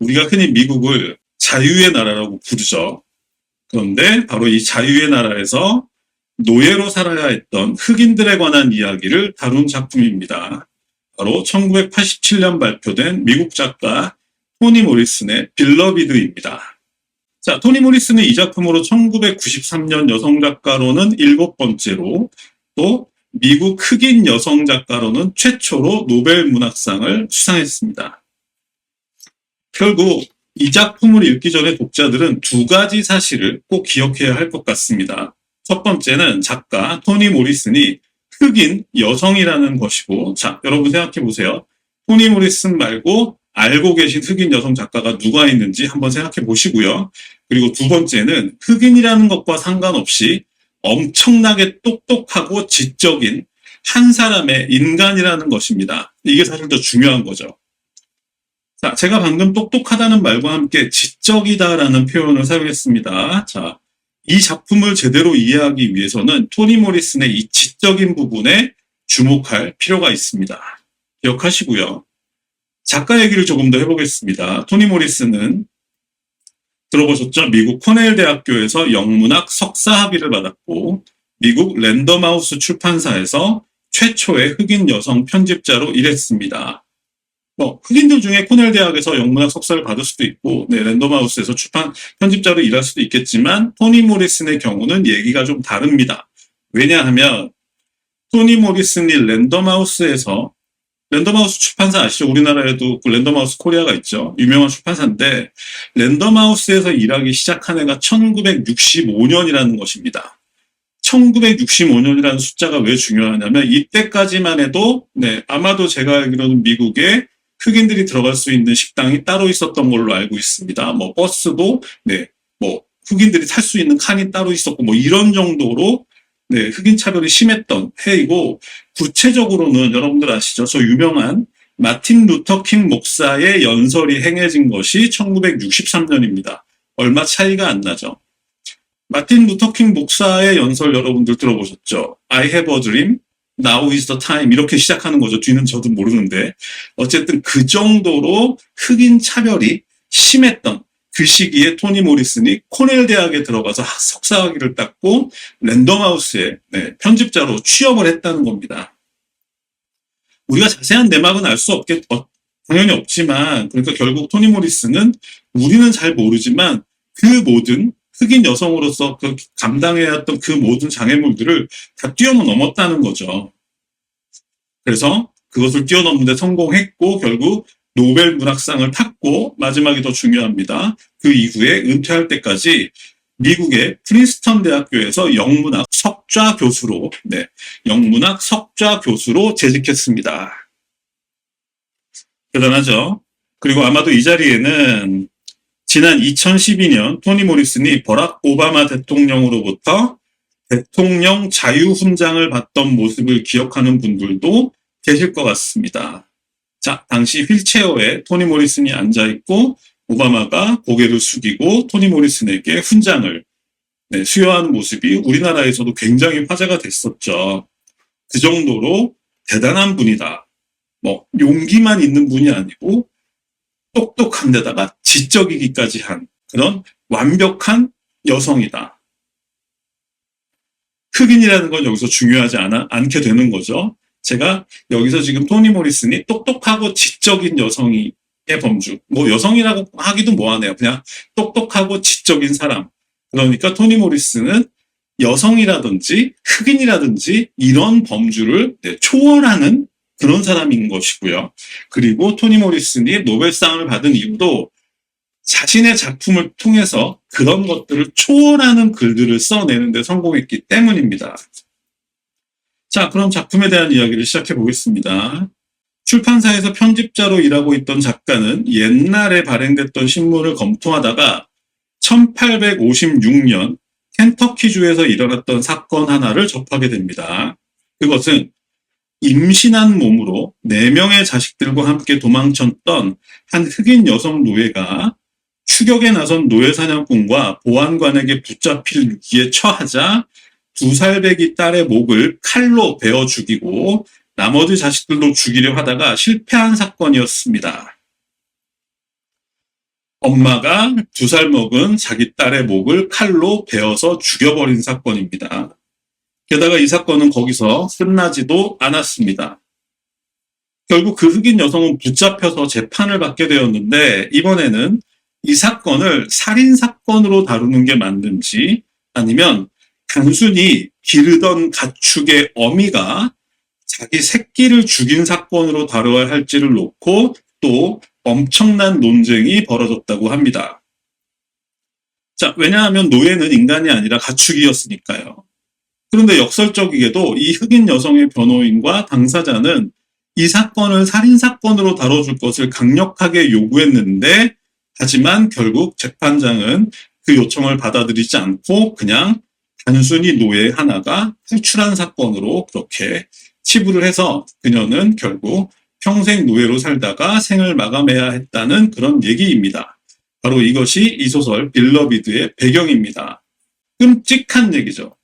우리가 흔히 미국을 자유의 나라라고 부르죠. 그런데 바로 이 자유의 나라에서 노예로 살아야 했던 흑인들에 관한 이야기를 다룬 작품입니다. 바로 1987년 발표된 미국 작가 토니 모리슨의 빌러비드입니다. 자, 토니 모리슨은 이 작품으로 1993년 여성 작가로는 7번째로, 또 미국 흑인 여성 작가로는 최초로 노벨 문학상을 수상했습니다. 결국 이 작품을 읽기 전에 독자들은 두 가지 사실을 꼭 기억해야 할 것 같습니다. 첫 번째는 작가 토니 모리슨이 흑인 여성이라는 것이고, 자, 여러분 생각해 보세요. 토니 모리슨 말고 알고 계신 흑인 여성 작가가 누가 있는지 한번 생각해 보시고요. 그리고 두 번째는 흑인이라는 것과 상관없이 엄청나게 똑똑하고 지적인 한 사람의 인간이라는 것입니다. 이게 사실 더 중요한 거죠. 자, 제가 방금 똑똑하다는 말과 함께 지적이다라는 표현을 사용했습니다. 자, 이 작품을 제대로 이해하기 위해서는 토니 모리슨의 이 지적인 부분에 주목할 필요가 있습니다. 기억하시고요. 작가 얘기를 조금 더 해보겠습니다. 토니 모리슨은 들어보셨죠? 미국 코넬 대학교에서 영문학 석사 학위를 받았고, 미국 랜덤하우스 출판사에서 최초의 흑인 여성 편집자로 일했습니다. 흑인들 중에 코넬 대학에서 영문학 석사를 받을 수도 있고, 랜덤하우스에서 편집자로 일할 수도 있겠지만, 토니 모리슨의 경우는 얘기가 좀 다릅니다. 왜냐하면, 토니 모리슨이 랜덤하우스 출판사 아시죠? 우리나라에도 그 랜덤하우스 코리아가 있죠. 유명한 출판사인데, 랜덤하우스에서 일하기 시작한 해가 1965년이라는 것입니다. 1965년이라는 숫자가 왜 중요하냐면, 이때까지만 해도, 아마도 제가 알기로는 미국에 흑인들이 들어갈 수 있는 식당이 따로 있었던 걸로 알고 있습니다. 버스도, 흑인들이 탈 수 있는 칸이 따로 있었고, 이런 정도로, 흑인 차별이 심했던 해이고, 구체적으로는 여러분들 아시죠? 저 유명한 마틴 루터 킹 목사의 연설이 행해진 것이 1963년입니다. 얼마 차이가 안 나죠. 마틴 루터 킹 목사의 연설 여러분들 들어보셨죠? I have a dream, now is the time 이렇게 시작하는 거죠. 뒤는 저도 모르는데 어쨌든 그 정도로 흑인 차별이 심했던 그 시기에 토니 모리슨이 코넬 대학에 들어가서 석사학위를 땄고 랜덤하우스에 편집자로 취업을 했다는 겁니다. 우리가 자세한 내막은 알 수 당연히 없지만, 그러니까 결국 토니 모리슨은 우리는 잘 모르지만 그 모든 흑인 여성으로서 감당해야 했던 그 모든 장애물들을 다 뛰어넘었다는 거죠. 그래서 그것을 뛰어넘는데 성공했고 결국 노벨 문학상을 탔고, 마지막이 더 중요합니다. 그 이후에 은퇴할 때까지 미국의 프린스턴 대학교에서 영문학 석좌 교수로 재직했습니다. 대단하죠? 그리고 아마도 이 자리에는 지난 2012년 토니 모리슨이 버락 오바마 대통령으로부터 대통령 자유훈장을 받던 모습을 기억하는 분들도 계실 것 같습니다. 자, 당시 휠체어에 토니 모리슨이 앉아있고 오바마가 고개를 숙이고 토니 모리슨에게 훈장을 수여하는 모습이 우리나라에서도 굉장히 화제가 됐었죠. 그 정도로 대단한 분이다. 용기만 있는 분이 아니고 똑똑한 데다가 지적이기까지 한 그런 완벽한 여성이다. 흑인이라는 건 여기서 중요하지 않게 되는 거죠. 제가 여기서 지금 토니 모리슨이 똑똑하고 지적인 여성의 범주, 여성이라고 하기도 뭐하네요. 그냥 똑똑하고 지적인 사람. 그러니까 토니 모리슨은 여성이라든지 흑인이라든지 이런 범주를 초월하는 그런 사람인 것이고요. 그리고 토니 모리슨이 노벨상을 받은 이유도 자신의 작품을 통해서 그런 것들을 초월하는 글들을 써내는 데 성공했기 때문입니다. 자, 그럼 작품에 대한 이야기를 시작해 보겠습니다. 출판사에서 편집자로 일하고 있던 작가는 옛날에 발행됐던 신문을 검토하다가 1856년 켄터키주에서 일어났던 사건 하나를 접하게 됩니다. 그것은 임신한 몸으로 4명의 자식들과 함께 도망쳤던 한 흑인 여성 노예가 추격에 나선 노예 사냥꾼과 보안관에게 붙잡힐 위기에 처하자 2살배기 딸의 목을 칼로 베어 죽이고 나머지 자식들도 죽이려 하다가 실패한 사건이었습니다. 엄마가 2살 먹은 자기 딸의 목을 칼로 베어서 죽여버린 사건입니다. 게다가 이 사건은 거기서 끝나지도 않았습니다. 결국 그 흑인 여성은 붙잡혀서 재판을 받게 되었는데 이번에는 이 사건을 살인사건으로 다루는 게 맞는지 아니면 단순히 기르던 가축의 어미가 자기 새끼를 죽인 사건으로 다뤄야 할지를 놓고 또 엄청난 논쟁이 벌어졌다고 합니다. 자, 왜냐하면 노예는 인간이 아니라 가축이었으니까요. 그런데 역설적이게도 이 흑인 여성의 변호인과 당사자는 이 사건을 살인사건으로 다뤄줄 것을 강력하게 요구했는데 하지만 결국 재판장은 그 요청을 받아들이지 않고 그냥 단순히 노예 하나가 탈출한 사건으로 그렇게 치부를 해서 그녀는 결국 평생 노예로 살다가 생을 마감해야 했다는 그런 얘기입니다. 바로 이것이 이 소설 빌러비드의 배경입니다. 끔찍한 얘기죠.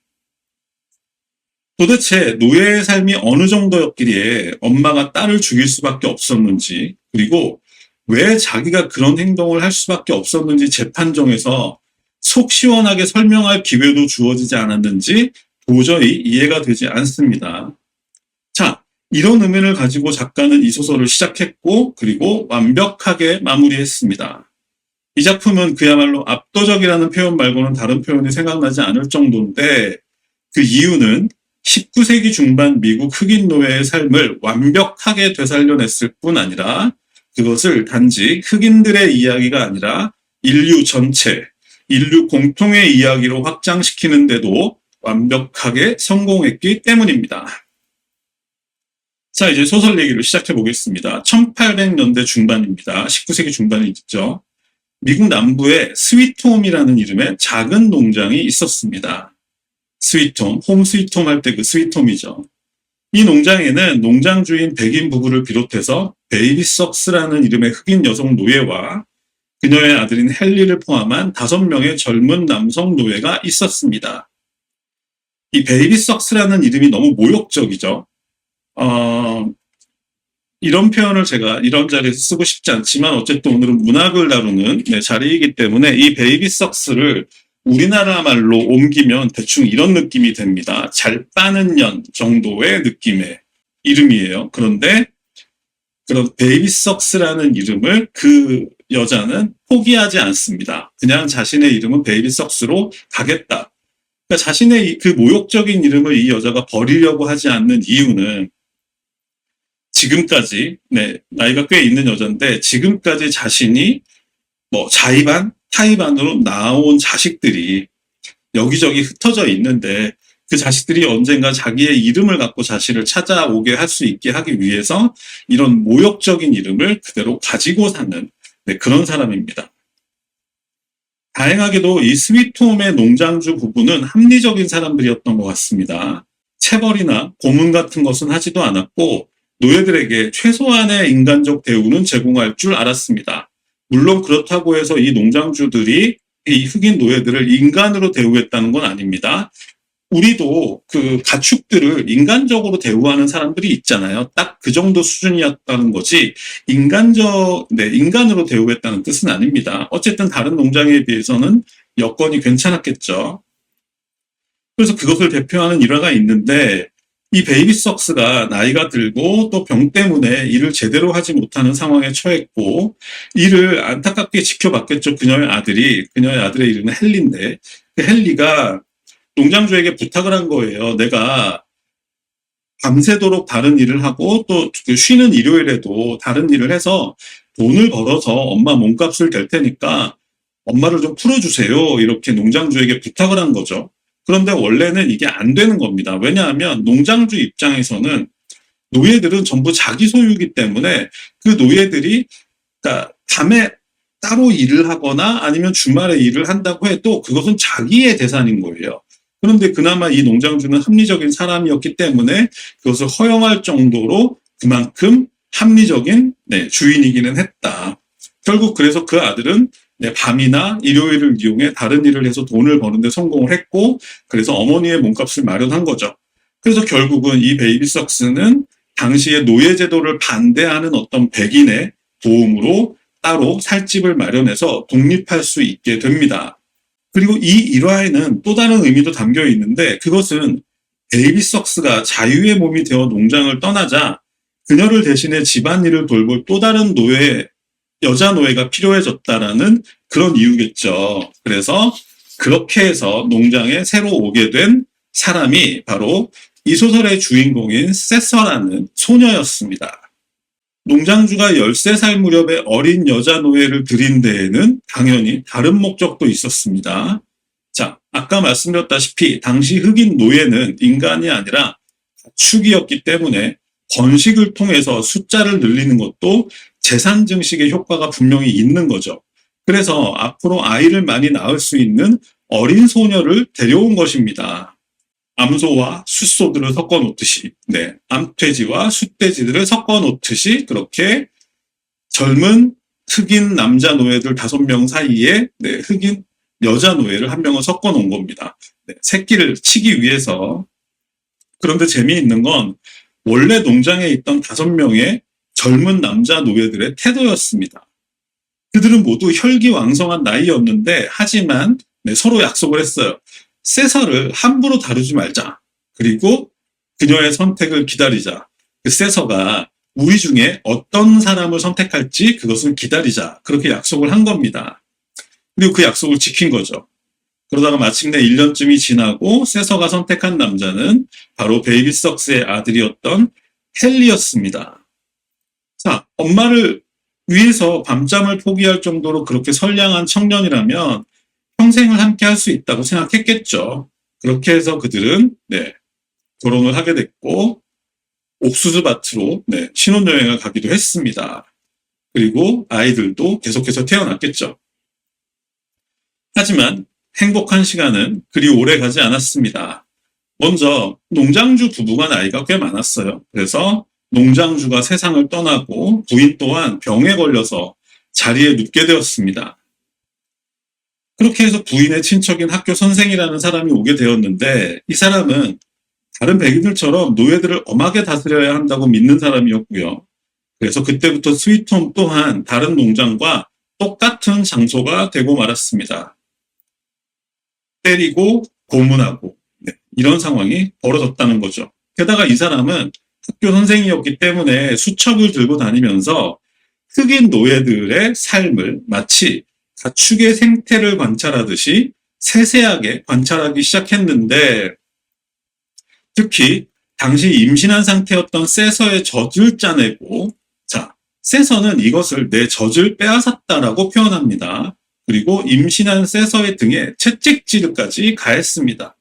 도대체 노예의 삶이 어느 정도였기에 엄마가 딸을 죽일 수밖에 없었는지, 그리고 왜 자기가 그런 행동을 할 수밖에 없었는지 재판정에서 속 시원하게 설명할 기회도 주어지지 않았는지 도저히 이해가 되지 않습니다. 자, 이런 의미를 가지고 작가는 이 소설을 시작했고 그리고 완벽하게 마무리했습니다. 이 작품은 그야말로 압도적이라는 표현 말고는 다른 표현이 생각나지 않을 정도인데 그 이유는 19세기 중반 미국 흑인 노예의 삶을 완벽하게 되살려냈을 뿐 아니라 그것을 단지 흑인들의 이야기가 아니라 인류 전체, 인류 공통의 이야기로 확장시키는데도 완벽하게 성공했기 때문입니다. 자, 이제 소설 얘기를 시작해 보겠습니다. 1800년대 중반입니다. 19세기 중반이죠. 미국 남부에 스위트홈이라는 이름의 작은 농장이 있었습니다. 스위트홈, 홈 스위트홈 할 때 그 스위트홈이죠. 이 농장에는 농장 주인 백인 부부를 비롯해서 베이비 석스라는 이름의 흑인 여성 노예와 그녀의 아들인 헨리를 포함한 5명의 젊은 남성 노예가 있었습니다. 이 베이비 석스라는 이름이 너무 모욕적이죠. 이런 표현을 제가 이런 자리에서 쓰고 싶지 않지만 어쨌든 오늘은 문학을 다루는 자리이기 때문에 이 베이비 석스를 우리나라 말로 옮기면 대충 이런 느낌이 됩니다. 잘 빠는 년 정도의 느낌의 이름이에요. 그런데 그런 베이비 석스라는 이름을 그 여자는 포기하지 않습니다. 그냥 자신의 이름은 베이비 석스로 가겠다. 그러니까 자신의 그 모욕적인 이름을 이 여자가 버리려고 하지 않는 이유는 지금까지, 나이가 꽤 있는 여자인데 지금까지 자신이 자의반, 타의반으로 나온 자식들이 여기저기 흩어져 있는데 그 자식들이 언젠가 자기의 이름을 갖고 자신을 찾아오게 할 수 있게 하기 위해서 이런 모욕적인 이름을 그대로 가지고 사는 그런 사람입니다. 다행하게도 이 스위트홈의 농장주 부부는 합리적인 사람들이었던 것 같습니다. 체벌이나 고문 같은 것은 하지도 않았고 노예들에게 최소한의 인간적 대우는 제공할 줄 알았습니다. 물론 그렇다고 해서 이 농장주들이 이 흑인 노예들을 인간으로 대우했다는 건 아닙니다. 우리도 그 가축들을 인간적으로 대우하는 사람들이 있잖아요. 딱 그 정도 수준이었다는 거지 인간으로 대우했다는 뜻은 아닙니다. 어쨌든 다른 농장에 비해서는 여건이 괜찮았겠죠. 그래서 그것을 대표하는 일화가 있는데 이 베이비 석스가 나이가 들고 또 병 때문에 일을 제대로 하지 못하는 상황에 처했고 이를 안타깝게 지켜봤겠죠. 그녀의 아들의 이름은 헨리인데 그 헨리가 농장주에게 부탁을 한 거예요. 내가 밤새도록 다른 일을 하고 또 쉬는 일요일에도 다른 일을 해서 돈을 벌어서 엄마 몸값을 댈 테니까 엄마를 좀 풀어주세요. 이렇게 농장주에게 부탁을 한 거죠. 그런데 원래는 이게 안 되는 겁니다. 왜냐하면 농장주 입장에서는 노예들은 전부 자기 소유이기 때문에 그 노예들이 그러니까 밤에 따로 일을 하거나 아니면 주말에 일을 한다고 해도 그것은 자기의 재산인 거예요. 그런데 그나마 이 농장주는 합리적인 사람이었기 때문에 그것을 허용할 정도로 그만큼 합리적인 주인이기는 했다. 결국 그래서 그 아들은 밤이나 일요일을 이용해 다른 일을 해서 돈을 버는 데 성공을 했고 그래서 어머니의 몸값을 마련한 거죠. 그래서 결국은 이 베이비 석스는 당시의 노예 제도를 반대하는 어떤 백인의 도움으로 따로 살 집을 마련해서 독립할 수 있게 됩니다. 그리고 이 일화에는 또 다른 의미도 담겨 있는데 그것은 데이비 석스가 자유의 몸이 되어 농장을 떠나자 그녀를 대신해 집안일을 돌볼 또 다른 여자 노예가 필요해졌다라는 그런 이유겠죠. 그래서 그렇게 해서 농장에 새로 오게 된 사람이 바로 이 소설의 주인공인 세서라는 소녀였습니다. 농장주가 13살 무렵의 어린 여자 노예를 들인 데에는 당연히 다른 목적도 있었습니다. 자, 아까 말씀드렸다시피 당시 흑인 노예는 인간이 아니라 가축이었기 때문에 번식을 통해서 숫자를 늘리는 것도 재산 증식의 효과가 분명히 있는 거죠. 그래서 앞으로 아이를 많이 낳을 수 있는 어린 소녀를 데려온 것입니다. 암소와 숫소들을 섞어 놓듯이, 암돼지와 숫돼지들을 섞어 놓듯이 그렇게 젊은 흑인 남자 노예들 5명 사이에 흑인 여자 노예를 1명을 섞어 놓은 겁니다. 새끼를 치기 위해서. 그런데 재미있는 건 원래 농장에 있던 5명의 젊은 남자 노예들의 태도였습니다. 그들은 모두 혈기왕성한 나이였는데 하지만 서로 약속을 했어요. 세서를 함부로 다루지 말자. 그리고 그녀의 선택을 기다리자. 그 세서가 우리 중에 어떤 사람을 선택할지 그것을 기다리자. 그렇게 약속을 한 겁니다. 그리고 그 약속을 지킨 거죠. 그러다가 마침내 1년쯤이 지나고 세서가 선택한 남자는 바로 베이비 석스의 아들이었던 헨리였습니다. 자, 엄마를 위해서 밤잠을 포기할 정도로 그렇게 선량한 청년이라면 평생을 함께 할 수 있다고 생각했겠죠. 그렇게 해서 그들은 결혼을 하게 됐고 옥수수 밭으로 신혼여행을 가기도 했습니다. 그리고 아이들도 계속해서 태어났겠죠. 하지만 행복한 시간은 그리 오래 가지 않았습니다. 먼저 농장주 부부가 나이가 꽤 많았어요. 그래서 농장주가 세상을 떠나고 부인 또한 병에 걸려서 자리에 눕게 되었습니다. 그렇게 해서 부인의 친척인 학교 선생이라는 사람이 오게 되었는데 이 사람은 다른 백인들처럼 노예들을 엄하게 다스려야 한다고 믿는 사람이었고요. 그래서 그때부터 스위트홈 또한 다른 농장과 똑같은 장소가 되고 말았습니다. 때리고 고문하고 이런 상황이 벌어졌다는 거죠. 게다가 이 사람은 학교 선생이었기 때문에 수첩을 들고 다니면서 흑인 노예들의 삶을 마치 가축의 생태를 관찰하듯이 세세하게 관찰하기 시작했는데 특히 당시 임신한 상태였던 세서의 젖을 짜내고 세서는 이것을 내 젖을 빼앗았다라고 표현합니다. 그리고 임신한 세서의 등에 채찍질까지 가했습니다.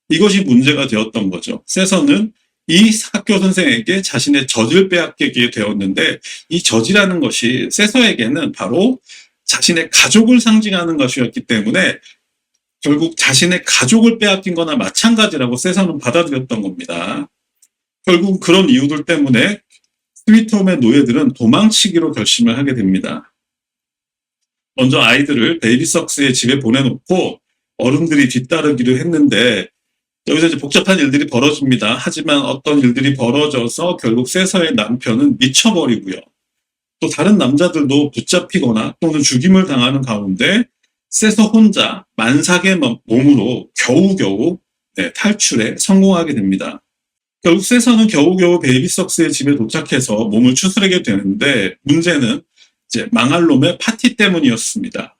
이것이 문제가 되었던 거죠. 세서는 이 학교 선생에게 자신의 젖을 빼앗기게 되었는데 이 젖이라는 것이 세서에게는 바로 자신의 가족을 상징하는 것이었기 때문에 결국 자신의 가족을 빼앗긴 거나 마찬가지라고 세서는 받아들였던 겁니다. 결국 그런 이유들 때문에 스위트홈의 노예들은 도망치기로 결심을 하게 됩니다. 먼저 아이들을 베이비 석스의 집에 보내놓고 어른들이 뒤따르기로 했는데 여기서 이제 복잡한 일들이 벌어집니다. 하지만 어떤 일들이 벌어져서 결국 세서의 남편은 미쳐버리고요. 또 다른 남자들도 붙잡히거나 또는 죽임을 당하는 가운데 세서 혼자 만삭의 몸으로 겨우겨우 탈출에 성공하게 됩니다. 결국 세서는 겨우겨우 베이비 석스의 집에 도착해서 몸을 추스르게 되는데 문제는 이제 망할 놈의 파티 때문이었습니다.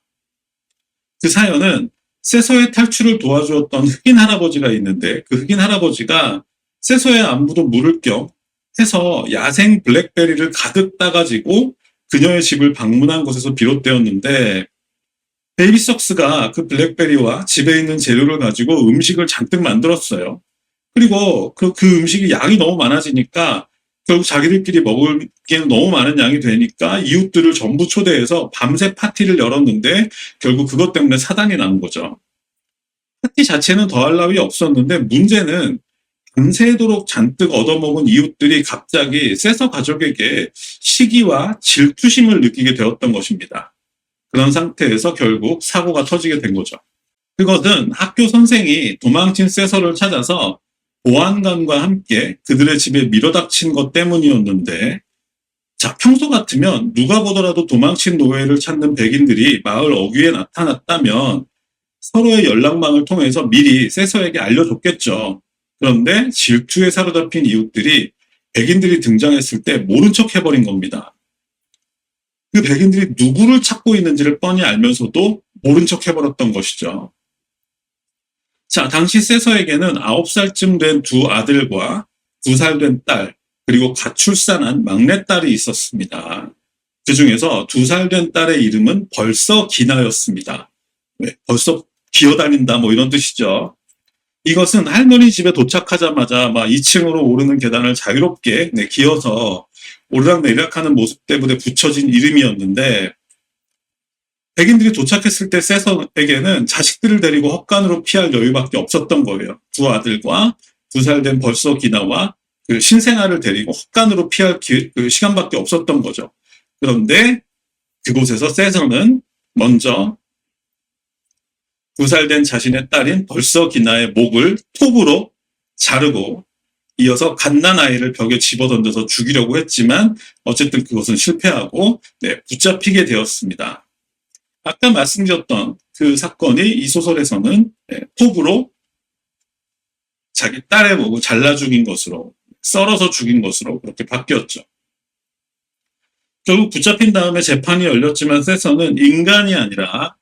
그 사연은 세서의 탈출을 도와주었던 흑인 할아버지가 있는데 그 흑인 할아버지가 세서의 안부도 물을 겸 해서 야생 블랙베리를 가득 따가지고 그녀의 집을 방문한 것에서 비롯되었는데 베이비 석스가 그 블랙베리와 집에 있는 재료를 가지고 음식을 잔뜩 만들었어요. 그리고 그 음식이 양이 너무 많아지니까 결국 자기들끼리 먹기에는 너무 많은 양이 되니까 이웃들을 전부 초대해서 밤새 파티를 열었는데 결국 그것 때문에 사단이 난 거죠. 파티 자체는 더할 나위 없었는데 문제는 밤새도록 잔뜩 얻어먹은 이웃들이 갑자기 세서 가족에게 시기와 질투심을 느끼게 되었던 것입니다. 그런 상태에서 결국 사고가 터지게 된 거죠. 그것은 학교 선생이 도망친 세서를 찾아서 보안관과 함께 그들의 집에 밀어닥친 것 때문이었는데 자, 평소 같으면 누가 보더라도 도망친 노예를 찾는 백인들이 마을 어귀에 나타났다면 서로의 연락망을 통해서 미리 세서에게 알려줬겠죠. 그런데 질투에 사로잡힌 이웃들이 백인들이 등장했을 때 모른 척 해버린 겁니다. 그 백인들이 누구를 찾고 있는지를 뻔히 알면서도 모른 척 해버렸던 것이죠. 자, 당시 세서에게는 9살쯤 된 두 아들과 2살 된 딸, 그리고 갓 출산한 막내딸이 있었습니다. 그 중에서 2살 된 딸의 이름은 벌써 기나였습니다. 벌써 기어다닌다 뭐 이런 뜻이죠. 이것은 할머니 집에 도착하자마자 막 2층으로 오르는 계단을 자유롭게 기어서 오르락내리락하는 모습 때문에 붙여진 이름이었는데, 백인들이 도착했을 때 세서에게는 자식들을 데리고 헛간으로 피할 여유밖에 없었던 거예요. 두 아들과 2살 된 벌써 기나와 그 신생아를 데리고 헛간으로 피할 그 시간밖에 없었던 거죠. 그런데 그곳에서 세서는 먼저 2살 된 자신의 딸인 벌써 기나의 목을 톱으로 자르고 이어서 갓난아이를 벽에 집어던져서 죽이려고 했지만 어쨌든 그것은 실패하고 붙잡히게 되었습니다. 아까 말씀드렸던 그 사건이 이 소설에서는 톱으로 자기 딸의 목을 잘라 죽인 것으로, 썰어서 죽인 것으로 그렇게 바뀌었죠. 결국 붙잡힌 다음에 재판이 열렸지만 세서는 인간이 아니라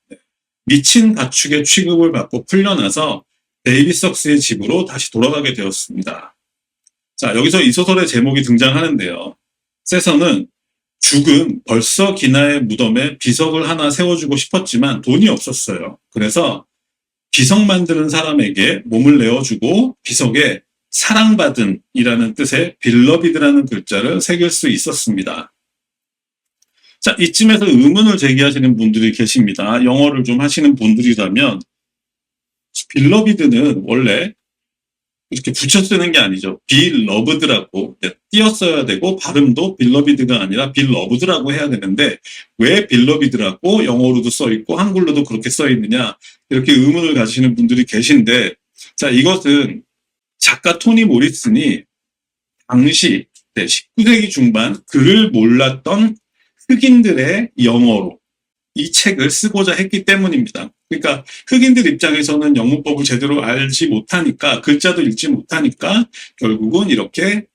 미친 가축의 취급을 받고 풀려나서 데이비 석스의 집으로 다시 돌아가게 되었습니다. 자, 여기서 이 소설의 제목이 등장하는데요. 세서는 죽은 벌써 기나의 무덤에 비석을 하나 세워주고 싶었지만 돈이 없었어요. 그래서 비석 만드는 사람에게 몸을 내어주고 비석에 사랑받은 이라는 뜻의 빌러비드라는 글자를 새길 수 있었습니다. 자, 이쯤에서 의문을 제기하시는 분들이 계십니다. 영어를 좀 하시는 분들이라면 빌러비드는 원래 이렇게 붙여 쓰는 게 아니죠. 빌러브드라고 띄었어야 되고 발음도 빌러비드가 아니라 빌러브드라고 해야 되는데 왜 빌러비드라고 영어로도 써 있고 한글로도 그렇게 써 있느냐, 이렇게 의문을 가지시는 분들이 계신데, 자, 이것은 작가 토니 모리슨이 당시 19세기 중반 글을 몰랐던 흑인들의 영어로 이 책을 쓰고자 했기 때문입니다. 그러니까 흑인들 입장에서는 영문법을 제대로 알지 못하니까, 글자도 읽지 못하니까 결국은 이렇게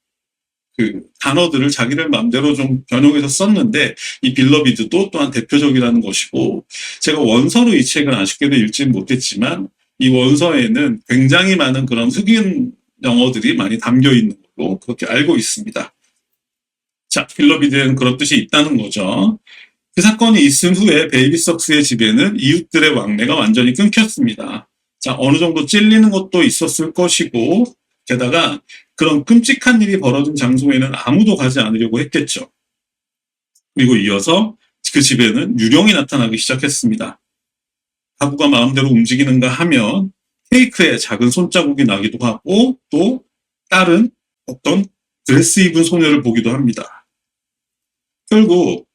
그 단어들을 자기들 마음대로 좀 변형해서 썼는데, 이 빌러비드도 또한 대표적이라는 것이고, 제가 원서로 이 책을 아쉽게도 읽지는 못했지만 이 원서에는 굉장히 많은 그런 흑인 영어들이 많이 담겨 있는 걸로 그렇게 알고 있습니다. 자, 빌러비드에는 그런 뜻이 있다는 거죠. 그 사건이 있은 후에 베이비 석스의 집에는 이웃들의 왕래가 완전히 끊겼습니다. 자, 어느 정도 찔리는 것도 있었을 것이고, 게다가 그런 끔찍한 일이 벌어진 장소에는 아무도 가지 않으려고 했겠죠. 그리고 이어서 그 집에는 유령이 나타나기 시작했습니다. 가구가 마음대로 움직이는가 하면 케이크에 작은 손자국이 나기도 하고, 또 딸은 어떤 드레스 입은 소녀를 보기도 합니다. 결국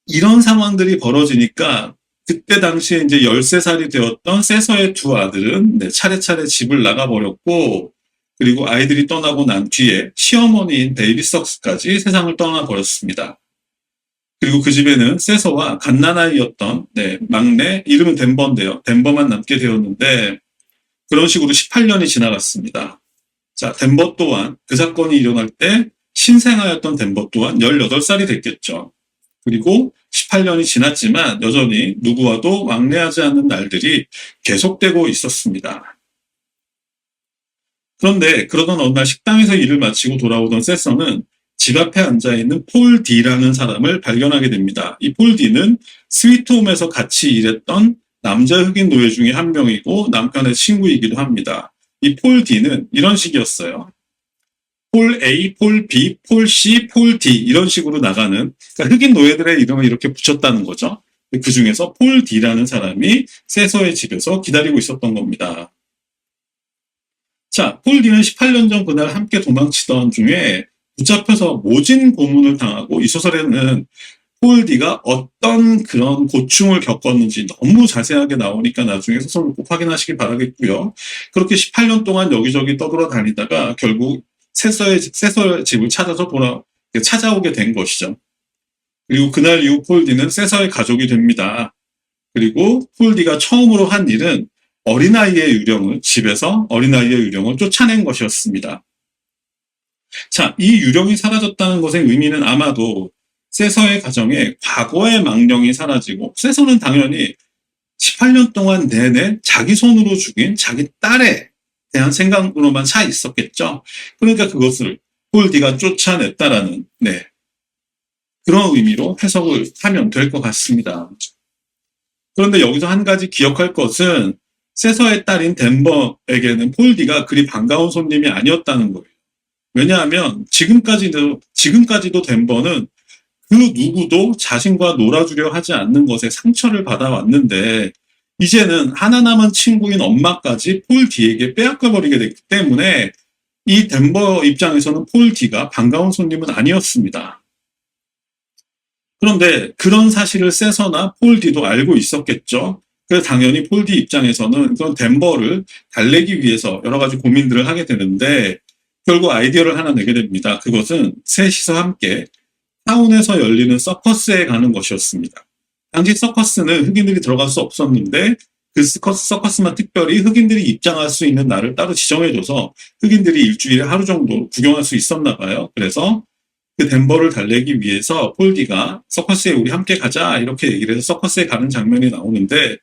이런 상황들이 벌어지니까 그때 당시에 이제 13살이 되었던 세서의 두 아들은 차례차례 집을 나가버렸고, 그리고 아이들이 떠나고 난 뒤에 시어머니인 데이비 석스까지 세상을 떠나버렸습니다. 그리고 그 집에는 세서와 갓난아이였던 막내, 이름은 덴버인데요. 덴버만 남게 되었는데, 그런 식으로 18년이 지나갔습니다. 자, 덴버 또한 그 사건이 일어날 때 신생아였던 덴버 또한 18살이 됐겠죠. 그리고 18년이 지났지만 여전히 누구와도 왕래하지 않는 날들이 계속되고 있었습니다. 그런데 그러던 어느 날 식당에서 일을 마치고 돌아오던 세서는 집 앞에 앉아있는 폴 D라는 사람을 발견하게 됩니다. 이 폴 D는 스위트홈에서 같이 일했던 남자 흑인 노예 중에 한 명이고 남편의 친구이기도 합니다. 이 폴 D는 이런 식이었어요. 폴 A, 폴 B, 폴 C, 폴 D 이런 식으로 나가는, 그러니까 흑인 노예들의 이름을 이렇게 붙였다는 거죠. 그 중에서 폴 D라는 사람이 세서의 집에서 기다리고 있었던 겁니다. 자, 폴 D는 18년 전 그날 함께 도망치던 중에 붙잡혀서 모진 고문을 당하고, 이 소설에는 폴 D가 어떤 그런 고충을 겪었는지 너무 자세하게 나오니까 나중에 소설을 꼭 확인하시기 바라겠고요. 그렇게 18년 동안 여기저기 떠돌아다니다가 결국 세서의 집을 찾아서 찾아오게 된 것이죠. 그리고 그날 이후 폴디는 세서의 가족이 됩니다. 그리고 폴디가 처음으로 한 일은 집에서 어린아이의 유령을 쫓아낸 것이었습니다. 자, 이 유령이 사라졌다는 것의 의미는 아마도 세서의 가정에 과거의 망령이 사라지고, 세서는 당연히 18년 동안 내내 자기 손으로 죽인 자기 딸에 대한 생각으로만 차 있었겠죠. 그러니까 그것을 폴디가 쫓아냈다라는, 그런 의미로 해석을 하면 될 것 같습니다. 그런데 여기서 한 가지 기억할 것은 세서의 딸인 덴버에게는 폴디가 그리 반가운 손님이 아니었다는 거예요. 왜냐하면 지금까지도 덴버는 그 누구도 자신과 놀아주려 하지 않는 것에 상처를 받아왔는데, 이제는 하나 남은 친구인 엄마까지 폴디에게 빼앗겨버리게 됐기 때문에 이 덴버 입장에서는 폴디가 반가운 손님은 아니었습니다. 그런데 그런 사실을 세서나 폴디도 알고 있었겠죠. 그래서 당연히 폴디 입장에서는 그런 덴버를 달래기 위해서 여러 가지 고민들을 하게 되는데, 결국 아이디어를 하나 내게 됩니다. 그것은 셋이서 함께 타운에서 열리는 서커스에 가는 것이었습니다. 당시 서커스는 흑인들이 들어갈 수 없었는데, 그 서커스만 특별히 흑인들이 입장할 수 있는 날을 따로 지정해줘서 흑인들이 일주일에 하루 정도 구경할 수 있었나 봐요. 그래서 그 덴버를 달래기 위해서 폴디가 서커스에 우리 함께 가자 이렇게 얘기를 해서 서커스에 가는 장면이 나오는데,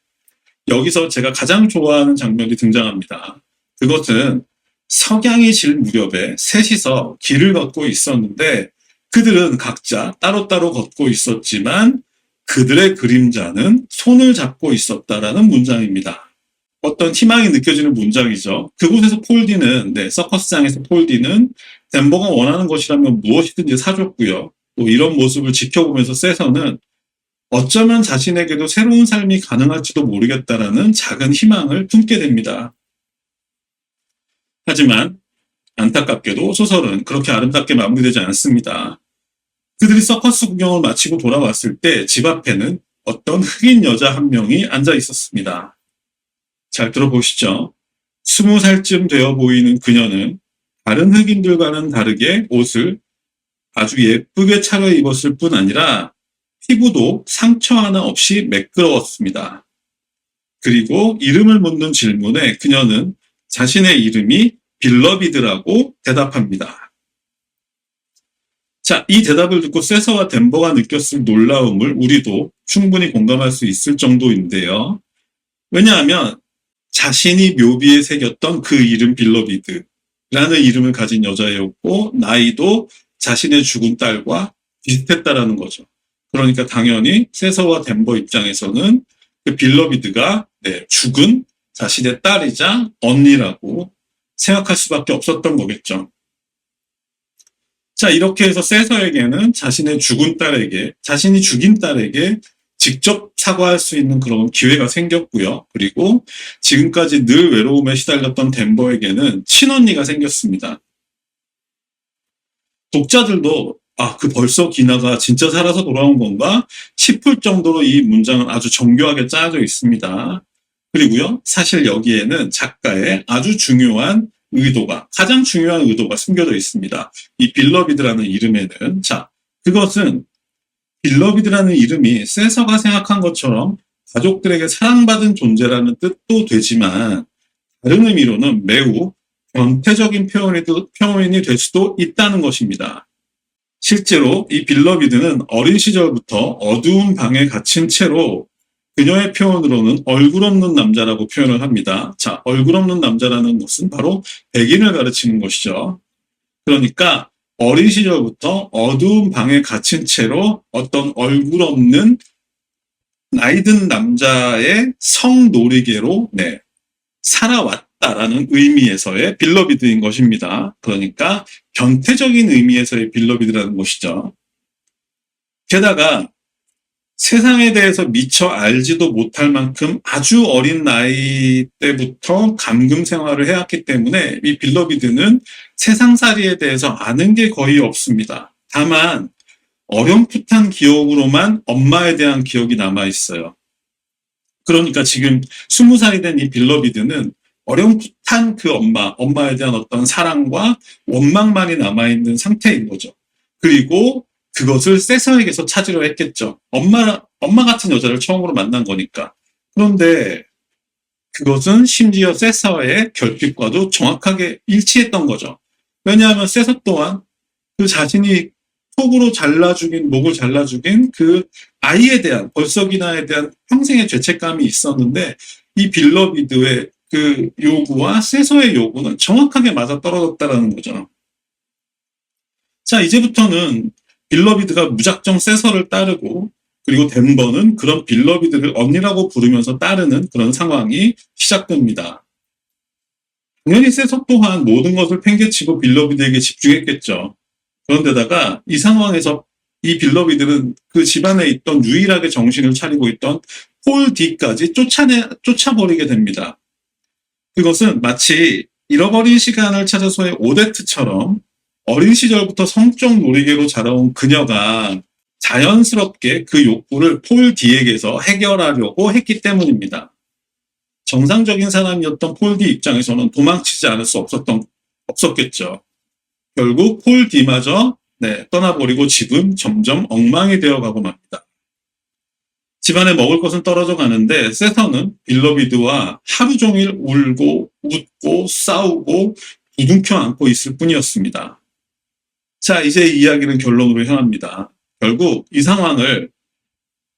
여기서 제가 가장 좋아하는 장면이 등장합니다. 그것은 석양이 질 무렵에 셋이서 길을 걷고 있었는데, 그들은 각자 따로따로 걷고 있었지만 그들의 그림자는 손을 잡고 있었다라는 문장입니다. 어떤 희망이 느껴지는 문장이죠. 그곳에서 서커스장에서 폴디는 덴버가 원하는 것이라면 무엇이든지 사줬고요. 또 이런 모습을 지켜보면서 세서는 어쩌면 자신에게도 새로운 삶이 가능할지도 모르겠다라는 작은 희망을 품게 됩니다. 하지만 안타깝게도 소설은 그렇게 아름답게 마무리되지 않습니다. 그들이 서커스 구경을 마치고 돌아왔을 때 집 앞에는 어떤 흑인 여자 한 명이 앉아 있었습니다. 잘 들어보시죠. 20살쯤 되어 보이는 그녀는 다른 흑인들과는 다르게 옷을 아주 예쁘게 차려입었을 뿐 아니라 피부도 상처 하나 없이 매끄러웠습니다. 그리고 이름을 묻는 질문에 그녀는 자신의 이름이 빌러비드라고 대답합니다. 자, 이 대답을 듣고 세서와 덴버가 느꼈을 놀라움을 우리도 충분히 공감할 수 있을 정도인데요. 왜냐하면 자신이 묘비에 새겼던 그 이름 빌러비드라는 이름을 가진 여자였고, 나이도 자신의 죽은 딸과 비슷했다라는 거죠. 그러니까 당연히 세서와 덴버 입장에서는 그 빌러비드가 죽은 자신의 딸이자 언니라고 생각할 수밖에 없었던 거겠죠. 자, 이렇게 해서 세서에게는 자신이 죽인 딸에게 직접 사과할 수 있는 그런 기회가 생겼고요. 그리고 지금까지 늘 외로움에 시달렸던 덴버에게는 친언니가 생겼습니다. 독자들도 벌써 기나가 진짜 살아서 돌아온 건가 싶을 정도로 이 문장은 아주 정교하게 짜여져 있습니다. 그리고요, 사실 여기에는 작가의 아주 가장 중요한 의도가 숨겨져 있습니다. 이 빌러비드라는 이름에는. 자, 그것은 빌러비드라는 이름이 세서가 생각한 것처럼 가족들에게 사랑받은 존재라는 뜻도 되지만, 다른 의미로는 매우 변태적인 표현이 될 수도 있다는 것입니다. 실제로 이 빌러비드는 어린 시절부터 어두운 방에 갇힌 채로 그녀의 표현으로는 얼굴 없는 남자라고 표현을 합니다. 자, 얼굴 없는 남자라는 것은 바로 백인을 가르치는 것이죠. 그러니까 어린 시절부터 어두운 방에 갇힌 채로 어떤 얼굴 없는 나이든 남자의 성놀이개로 살아왔다라는 의미에서의 빌러비드인 것입니다. 그러니까 변태적인 의미에서의 빌러비드라는 것이죠. 게다가 세상에 대해서 미처 알지도 못할 만큼 아주 어린 나이 때부터 감금 생활을 해왔기 때문에 이 빌러비드는 세상살이에 대해서 아는 게 거의 없습니다. 다만 어렴풋한 기억으로만 엄마에 대한 기억이 남아있어요. 그러니까 지금 20살이 된 이 빌러비드는 어렴풋한 그 엄마에 대한 어떤 사랑과 원망만이 남아있는 상태인 거죠. 그리고 그것을 세서에게서 찾으려 했겠죠. 엄마 같은 여자를 처음으로 만난 거니까. 그런데 그것은 심지어 세서의 결핍과도 정확하게 일치했던 거죠. 왜냐하면 세서 또한 그 자신이 톡으로 목을 잘라 죽인 그 아이에 대한, 벌석이나에 대한 평생의 죄책감이 있었는데, 이 빌러비드의 그 요구와 세서의 요구는 정확하게 맞아떨어졌다는 거죠. 자, 이제부터는 빌러비드가 무작정 세서를 따르고, 그리고 덴버는 그런 빌러비드를 언니라고 부르면서 따르는 그런 상황이 시작됩니다. 당연히 세서 또한 모든 것을 팽개치고 빌러비드에게 집중했겠죠. 그런데다가 이 상황에서 이 빌러비드는 그 집안에 있던 유일하게 정신을 차리고 있던 폴 D까지 쫓아버리게 됩니다. 그것은 마치 잃어버린 시간을 찾아서의 오데트처럼 어린 시절부터 성적 놀이개로 자라온 그녀가 자연스럽게 그 욕구를 폴 D에게서 해결하려고 했기 때문입니다. 정상적인 사람이었던 폴 D 입장에서는 도망치지 않을 수 없었겠죠. 결국 폴 D마저 떠나버리고 집은 점점 엉망이 되어가고 맙니다. 집안에 먹을 것은 떨어져 가는데 세서는 빌러비드와 하루 종일 울고 웃고 싸우고 부둥켜 안고 있을 뿐이었습니다. 자, 이제 이야기는 결론으로 향합니다. 결국 이 상황을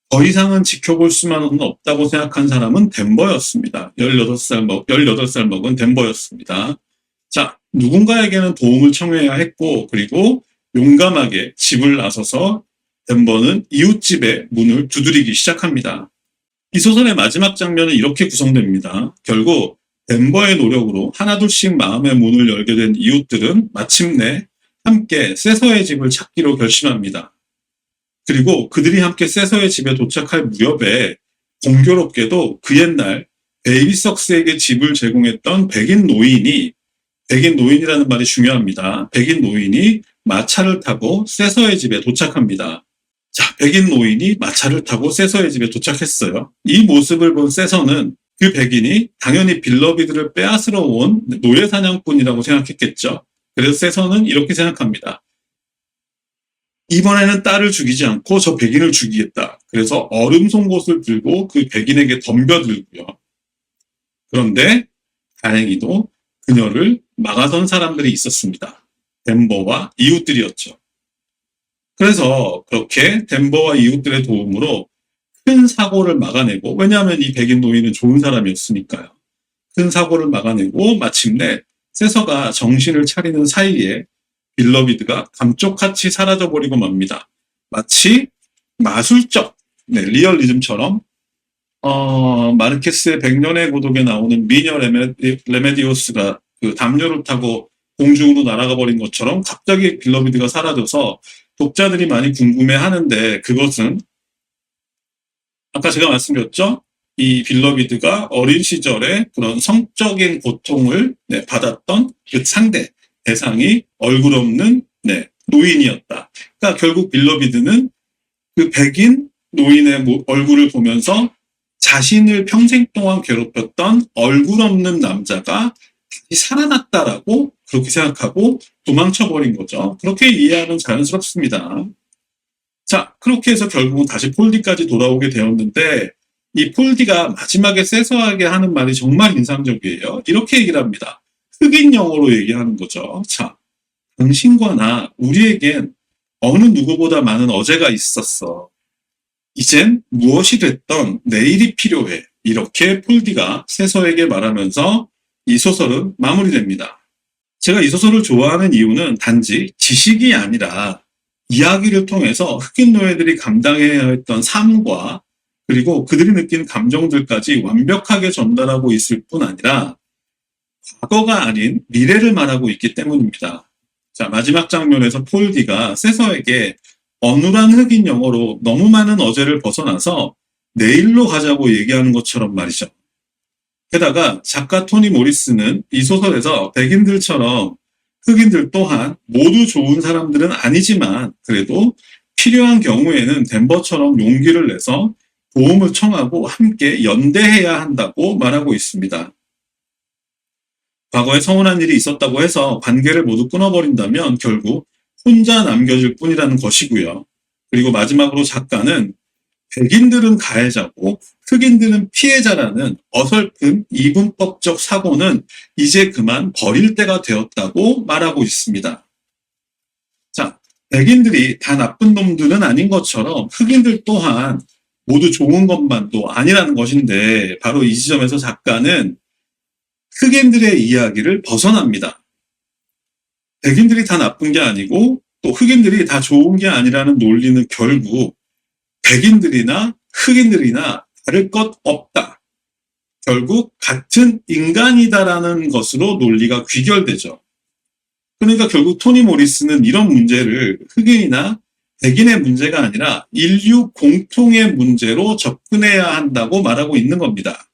더 이상은 지켜볼 수만은 없다고 생각한 사람은 덴버였습니다. 18살 먹은 덴버였습니다. 자, 누군가에게는 도움을 청해야 했고, 그리고 용감하게 집을 나서서 덴버는 이웃집의 문을 두드리기 시작합니다. 이 소설의 마지막 장면은 이렇게 구성됩니다. 결국 덴버의 노력으로 하나둘씩 마음의 문을 열게 된 이웃들은 마침내 함께 세서의 집을 찾기로 결심합니다. 그리고 그들이 함께 세서의 집에 도착할 무렵에 공교롭게도 그 옛날 베이비석스에게 집을 제공했던 백인 노인이라는 말이 중요합니다. 백인 노인이 마차를 타고 세서의 집에 도착합니다. 자, 백인 노인이 마차를 타고 세서의 집에 도착했어요. 이 모습을 본 세서는 그 백인이 당연히 빌러비드를 빼앗으러 온 노예 사냥꾼이라고 생각했겠죠. 그래서 세서는 이렇게 생각합니다. 이번에는 딸을 죽이지 않고 저 백인을 죽이겠다. 그래서 얼음 송곳을 들고 그 백인에게 덤벼들고요. 그런데 다행히도 그녀를 막아선 사람들이 있었습니다. 덴버와 이웃들이었죠. 그래서 그렇게 덴버와 이웃들의 도움으로 큰 사고를 막아내고, 왜냐하면 이 백인 노인은 좋은 사람이었으니까요. 큰 사고를 막아내고 마침내 세서가 정신을 차리는 사이에 빌러비드가 감쪽같이 사라져버리고 맙니다. 마치 마술적 리얼리즘처럼 마르케스의 100년의 고독에 나오는 미녀 레메디오스가 그 담요를 타고 공중으로 날아가 버린 것처럼 갑자기 빌러비드가 사라져서 독자들이 많이 궁금해하는데, 그것은 아까 제가 말씀드렸죠. 이 빌러비드가 어린 시절에 그런 성적인 고통을 받았던 그 대상이 얼굴 없는 노인이었다. 그러니까 결국 빌러비드는 그 백인 노인의 얼굴을 보면서 자신을 평생 동안 괴롭혔던 얼굴 없는 남자가 다시 살아났다라고 그렇게 생각하고 도망쳐버린 거죠. 그렇게 이해하면 자연스럽습니다. 자, 그렇게 해서 결국은 다시 폴디까지 돌아오게 되었는데, 이 폴디가 마지막에 세서하게 하는 말이 정말 인상적이에요. 이렇게 얘기를 합니다. 흑인 영어로 얘기하는 거죠. 자, 당신과 나, 우리에겐 어느 누구보다 많은 어제가 있었어. 이젠 무엇이 됐던 내일이 필요해. 이렇게 폴디가 세서에게 말하면서 이 소설은 마무리됩니다. 제가 이 소설을 좋아하는 이유는 단지 지식이 아니라 이야기를 통해서 흑인 노예들이 감당해야 했던 삶과 그리고 그들이 느낀 감정들까지 완벽하게 전달하고 있을 뿐 아니라 과거가 아닌 미래를 말하고 있기 때문입니다. 자, 마지막 장면에서 폴디가 세서에게 어눌한 흑인 영어로 너무 많은 어제를 벗어나서 내일로 가자고 얘기하는 것처럼 말이죠. 게다가 작가 토니 모리스는 이 소설에서 백인들처럼 흑인들 또한 모두 좋은 사람들은 아니지만 그래도 필요한 경우에는 덴버처럼 용기를 내서 도움을 청하고 함께 연대해야 한다고 말하고 있습니다. 과거에 서운한 일이 있었다고 해서 관계를 모두 끊어버린다면 결국 혼자 남겨질 뿐이라는 것이고요. 그리고 마지막으로 작가는 백인들은 가해자고 흑인들은 피해자라는 어설픈 이분법적 사고는 이제 그만 버릴 때가 되었다고 말하고 있습니다. 자, 백인들이 다 나쁜 놈들은 아닌 것처럼 흑인들 또한 모두 좋은 것만도 아니라는 것인데, 바로 이 지점에서 작가는 흑인들의 이야기를 벗어납니다. 백인들이 다 나쁜 게 아니고 또 흑인들이 다 좋은 게 아니라는 논리는 결국 백인들이나 흑인들이나 다를 것 없다. 결국 같은 인간이다라는 것으로 논리가 귀결되죠. 그러니까 결국 토니 모리스는 이런 문제를 흑인이나 백인의 문제가 아니라 인류 공통의 문제로 접근해야 한다고 말하고 있는 겁니다.